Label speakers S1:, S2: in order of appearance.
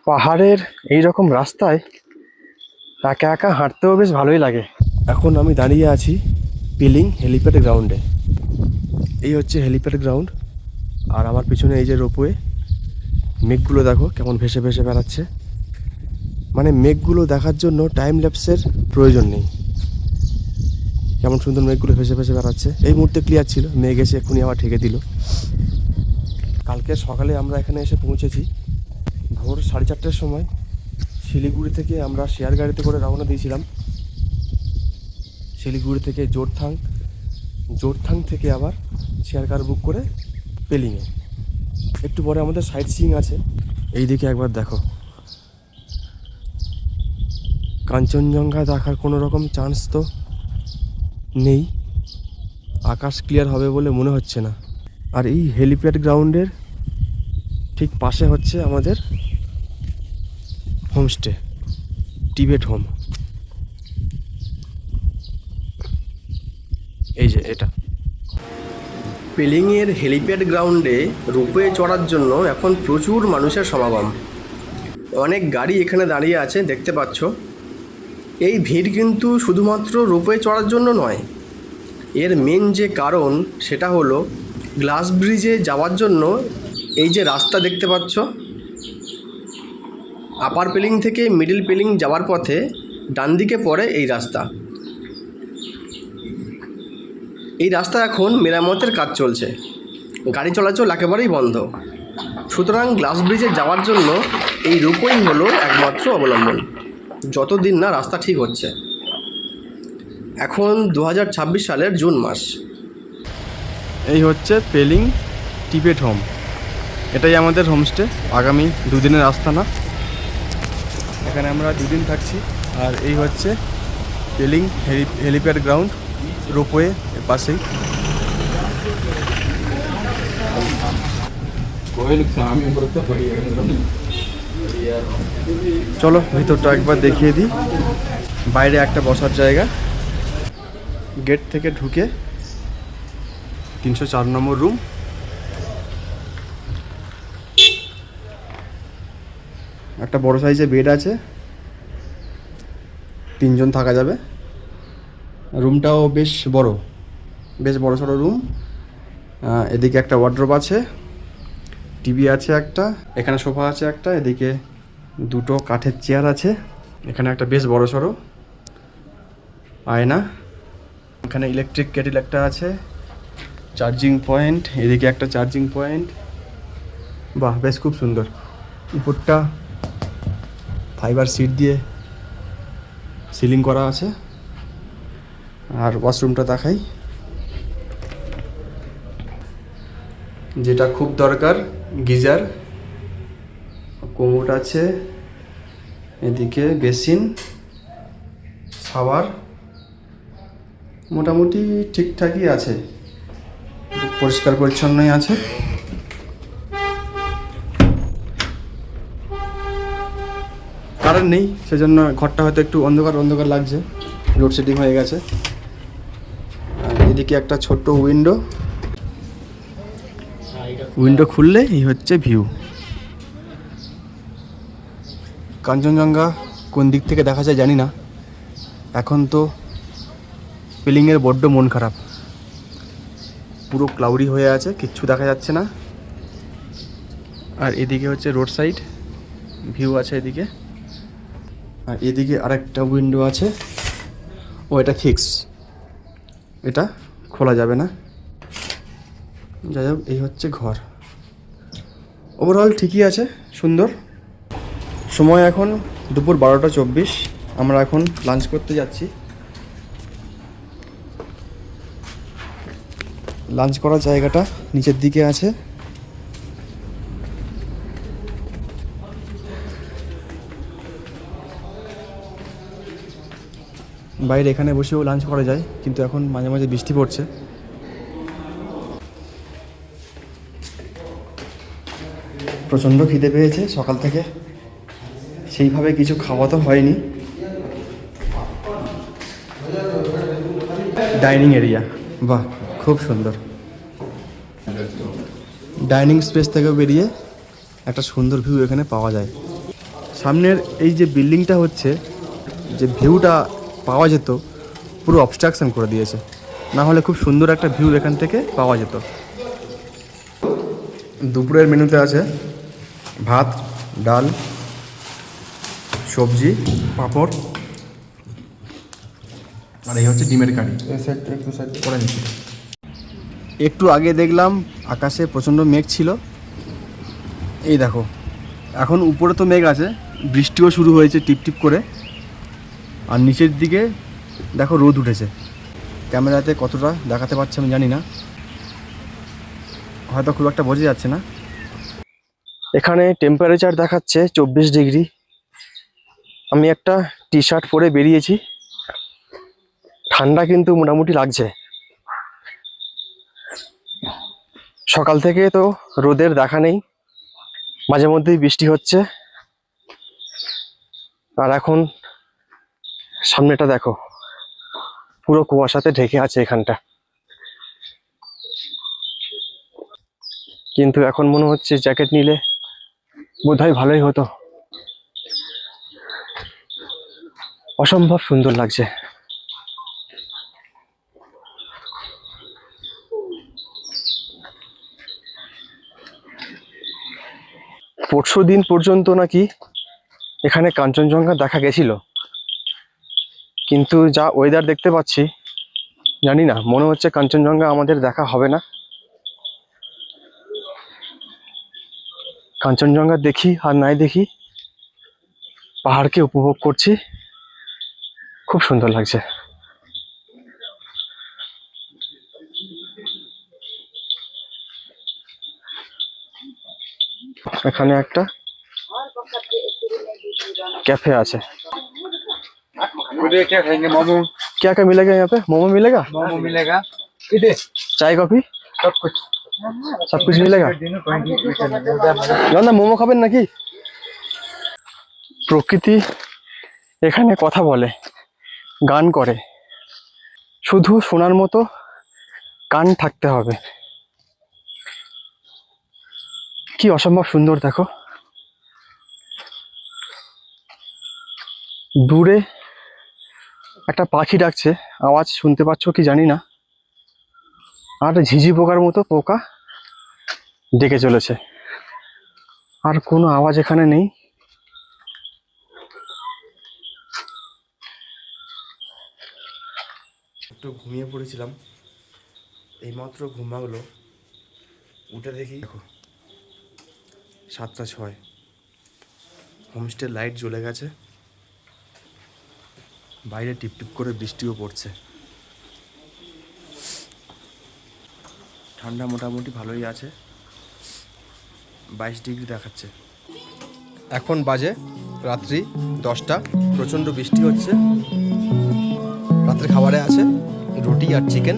S1: পাহাড়ের এই রকম রাস্তায় একা একা হাঁটতেও বেশ ভালোই লাগে। এখন আমি দাঁড়িয়ে আছি পিলিং হেলিপ্যাড গ্রাউন্ডে। এই হচ্ছে হেলিপ্যাড গ্রাউন্ড, আর আমার পিছনে এই যে রোপওয়ে। মেঘগুলো দেখো কেমন ভেসে ভেসে বেড়াচ্ছে। মানে মেঘগুলো দেখার জন্য টাইম ল্যাপসের প্রয়োজন নেই। কেমন সুন্দর মেঘগুলো ভেসে ভেসে বেড়াচ্ছে। এই মুহূর্তে ক্লিয়ার ছিল, মেঘ এসে এক্ষুনি আবার ঢেকে দিল। কালকে সকালে আমরা এখানে এসে পৌঁছেছি ভোর 4:30টার সময়। শিলিগুড়ি থেকে আমরা শেয়ার গাড়িতে করে রওনা দিয়েছিলাম শিলিগুড়ি থেকে জোরথাং থেকে আবার শেয়ার কার বুক করে পেলিংয়ে। একটু পরে আমাদের সাইট সিইং আছে। এই দিকে একবার দেখো, কাঞ্চনজঙ্ঘা দেখার কোনো রকম চান্স তো নেই, আকাশ ক্লিয়ার হবে বলে মনে হচ্ছে না। আর এই হেলিপ্যাড গ্রাউন্ডের ঠিক পাশে হচ্ছে আমাদের হোমস্টে, টিবেট হোম। এই যে এটা পেলিংয়ের হেলিপ্যাড গ্রাউন্ডে রোপওয়ে চড়ার জন্য এখন প্রচুর মানুষের সমাগম। অনেক গাড়ি এখানে দাঁড়িয়ে আছে, দেখতে পাচ্ছ। এই ভিড় কিন্তু শুধুমাত্র রোপওয়ে চড়ার জন্য নয়, এর মেন যে কারণ সেটা হলো গ্লাস ব্রিজে যাওয়ার জন্য এই যে রাস্তা দেখতে পাচ্ছ, আপার পেলিং থেকে মিডল পেলিং যাওয়ার পথে ডান দিকে পড়ে এই রাস্তা। এই রাস্তা এখন মেরামতের কাজ চলছে, গাড়ি চলাচল একেবারেই বন্ধ। সুতরাং গ্লাস ব্রিজে যাওয়ার জন্য এই রোপওয়েই হলো একমাত্র অবলম্বন, যতদিন না রাস্তা ঠিক হচ্ছে। এখন 2026 সালের জুন মাস। এই হচ্ছে পেলিং টিবেট হোম, এটাই আমাদের হোমস্টে। আগামী 2 দিনের আস্তানা, এখানে আমরা 2 দিন থাকছি। আর এই হচ্ছে পেলিং হেলিপ্যাড গ্রাউন্ড, রোপওয়ে এর পাশেই। চলো ভিতরটা একবার দেখিয়ে দিই। বাইরে একটা বসার জায়গা, গেট থেকে ঢুকে 304 নম্বর রুম। একটা বড় সাইজের বেড আছে, 3 জন থাকা যাবে। রুমটাও বেশ বড় সড়ো রুম। এদিকে একটা ওয়ার্ড্রোব আছে, টিভি আছে একটা, এখানে সোফা আছে একটা, এদিকে 2টো কাঠের চেয়ার আছে, এখানে একটা বেশ বড় সড়ো আয়না, এখানে ইলেকট্রিক কেটেল একটা আছে, চার্জিং পয়েন্ট, এদিকে একটা চার্জিং পয়েন্ট। বাহ, বেশ খুব সুন্দর। উপরটা ফাইবার সিট দিয়ে সিলিং করা আছে। আর ওয়াশরুমটা দেখাই, যেটা খুব দরকার, গিজার, কোমোড আছে, এদিকে বেসিন, শাওয়ার। মোটামুটি ঠিকঠাকই আছে, পরিষ্কার পরিচ্ছন্নই আছে। কারেন্ট নেই, সেজন্য ঘরটা হয়তো একটু অন্ধকার লাগছে, লোডশেডিং হয়ে গেছে। এদিকে একটা ছোট্ট উইন্ডো খুললে এই হচ্ছে ভিউ। কাঞ্চনজঙ্ঘা কোন দিক থেকে দেখা যায় জানি না, এখন তো পেলিংয়ের বড্ড মন খারাপ, পুরো ক্লাউডি হয়ে আছে, কিচ্ছু দেখা যাচ্ছে না। আর এদিকে হচ্ছে রোড সাইড ভিউ আছে এদিকে। আর এদিকে আরেকটা উইন্ডো আছে, এটা ফিক্স, এটা খোলা যাবে না। যাই হোক, এই হচ্ছে ঘর। ওভারঅল ঠিকই আছে, সুন্দর। সময় এখন দুপুর 12টা 24। আমরা এখন লাঞ্চ করতে যাচ্ছি। লাঞ্চ করার জায়গাটা নিচের দিকে আছে। বাইরে এখানে বসেও লাঞ্চ করা যায়, কিন্তু এখন মাঝে মাঝে বৃষ্টি পড়ছে। প্রচণ্ড খিদে পেয়েছে সকাল থেকে, সেইভাবে কিছু খাওয়া তো হয়নি। ডাইনিং এরিয়া, বাহ খুব সুন্দর। ডাইনিং স্পেস থেকে বেরিয়ে একটা সুন্দর ভিউ এখানে পাওয়া যায়। সামনের এই যে বিল্ডিংটা হচ্ছে, যে ভিউটা পাওয়া যেত পুরো অবস্ট্রাকশন করে দিয়েছে, না হলে খুব সুন্দর একটা ভিউ এখান থেকে পাওয়া যেত। দুপুরের মেনুতে আছে ভাত, ডাল, সবজি, পাঁপড়, আর এই হচ্ছে ডিমের কারি। করে নিচ্ছি। একটু আগে দেখলাম আকাশে প্রচণ্ড মেঘ ছিল, এই দেখো এখন উপরে তো মেঘ আছে, বৃষ্টিও শুরু হয়েছে টিপটিপ করে, আর নিচের দিকে দেখো রোদ উঠেছে। ক্যামেরাতে কতটা দেখাতে পারছে আমি জানি না, হয়তো খুব একটা বোঝা যাচ্ছে না। এখানে টেম্পারেচার দেখাচ্ছে 24 ডিগ্রি। আমি একটা টি শার্ট পরে বেরিয়েছি, ঠান্ডা কিন্তু মোটামুটি লাগছে। সকাল থেকে তো রোদের দেখা নেই, মাঝে মধ্যেই বৃষ্টি হচ্ছে। আর এখন সামনেটা দেখো পুরো কুয়াশাতে ঢেকে আছে এখানটা, কিন্তু এখন মনে হচ্ছে জ্যাকেট নিলে বোধহয় ভালোই হতো। অসম্ভব সুন্দর লাগছে। পরশু দিন পর্যন্ত নাকি এখানে কাঞ্চনজঙ্ঘা দেখা গেছিল, কিন্তু যা ওয়েদার দেখতে পাচ্ছি জানি না, মনে হচ্ছে কাঞ্চনজঙ্ঘা আমাদের দেখা হবে না। কাঞ্চনজঙ্ঘা দেখি আর নাই দেখি, পাহাড়কে উপভোগ করছি, খুব সুন্দর লাগছে। এখানে একটা कैफे আছে।
S2: क्या खाएंगे? मोमो।
S1: क्या क्या मिलेगा यहाँ पे? मोमो मिलेगा,
S2: मोमो मिलेगा,
S1: चाय कॉफी
S2: सब कुछ।
S1: सब कुछ मिलेगा। না মোমো খাবেন নাকি? প্রকৃতি এখানে কথা বলে, গান করে, শুধু শোনার মতো কান থাকতে হবে। কি অসম্ভব সুন্দর দেখো। দূরে একটা পাখি ডাকছে, আওয়াজ শুনতে পাচ্ছ কি জানি না, আর ঝিঝি পোকার মতো পোকা ডেকে চলেছে, আর কোনো আওয়াজ এখানে নেই। একটু ঘুমিয়ে পড়েছিলাম, এইমাত্র ঘুম ভাঙলো, উঠে দেখি দেখো 7:06, হোমস্টের লাইট জ্বলে গেছে, বাইরে টিপটিপ করে বৃষ্টিও পড়ছে, ঠান্ডা মোটামুটি ভালোই আছে, 22 ডিগ্রি দেখাচ্ছে। এখন বাজে রাত্রি 10টা, প্রচণ্ড বৃষ্টি হচ্ছে। রাত্রে খাবারে আছে রুটি আর চিকেন।